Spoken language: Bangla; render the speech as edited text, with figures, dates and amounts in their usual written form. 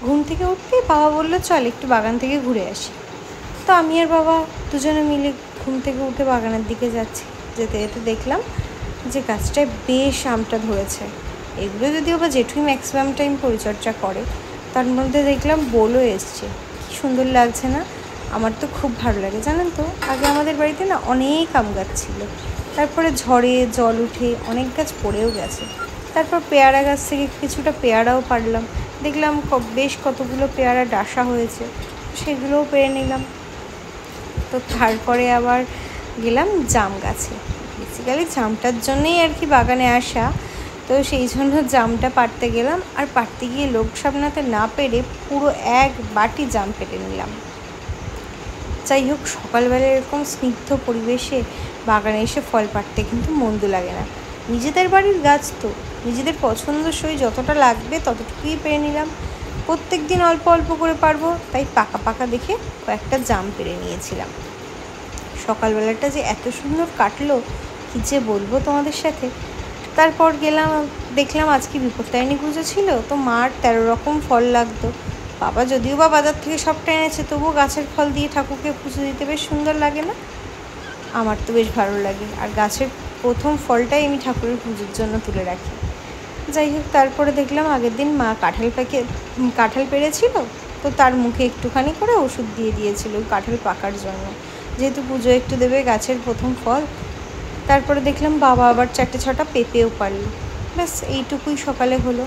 ঘুম থেকে উঠতেই বাবা বললো চল একটু বাগান থেকে ঘুরে আসি। তো আমি আর বাবা দুজনে মিলে ঘুম থেকে উঠে বাগানের দিকে যাচ্ছি। যেতে যেতে দেখলাম যে গাছটায় বেশ আমটা ধরেছে। এগুলো যদিও বা জেঠুই ম্যাক্সিমাম টাইম পরিচর্যা করে, তার মধ্যে দেখলাম বোলও এসছে। কী সুন্দর লাগছে না? আমার তো খুব ভালো লাগে জানেন তো। আগে আমাদের বাড়িতে না অনেক আম গাছ ছিল, তারপরে ঝড়ে জল উঠে অনেক গাছ পড়েও গেছে। তারপর পেয়ারা গাছ থেকে কিছুটা পেয়ারাও পারলাম। দেখলাম বেশ কতগুলো পেয়ারা ডাসা হয়েছে, সেগুলোও পেরে নিলাম। তো তারপরে আবার গেলাম জাম গাছে। বেসিক্যালি জামটার জন্যই আর কি বাগানে আসা। তো সেই জন্য জামটা পাড়তে গেলাম, আর পাড়তে গিয়ে লোক সামলাতে না পেরে পুরো এক বাটি জাম পেড়ে নিলাম। যাই হোক, সকালবেলা এরকম স্নিগ্ধ পরিবেশে বাগানে এসে ফল পাড়তে কিন্তু মন্দ লাগে না। নিজেদের বাড়ির গাছ তো নিজেদের পছন্দসই যতটা লাগবে ততটুকুই পেরে নিলাম। প্রত্যেক দিন অল্প অল্প করে পারবো, তাই পাকা পাকা দেখে কয়েকটা জাম পেরে নিয়েছিলাম। সকালবেলাটা যে এত সুন্দর কাটলো কী যে বলবো তোমাদের সাথে। তারপর গেলাম, দেখলাম আজকে বিপত্তারিণী পুজো ছিল, তো মার 13 রকম ফল লাগতো। বাবা যদিও বা বাজার থেকে সবটা এনেছে, তবুও গাছের ফল দিয়ে ঠাকুরকে পুজো দিতে বেশ সুন্দর লাগে না? আমার তো বেশ ভালো লাগে। আর গাছের প্রথম ফলটাই আমি ঠাকুরের পুজোর জন্য তুলে রাখি। যাই হোক, তারপরে দেখলাম আগের দিন মা কাঁঠাল পেড়েছিল, তো তার মুখে একটুখানি করে ওষুধ দিয়ে দিয়েছিল কাঁঠাল পাকার জন্য, যেহেতু পুজো একটু দেবে গাছের প্রথম ফল। তারপরে দেখলাম বাবা আবার 4-6টা পেঁপেও পারল। ব্যাস এইটুকুই সকালে হলো।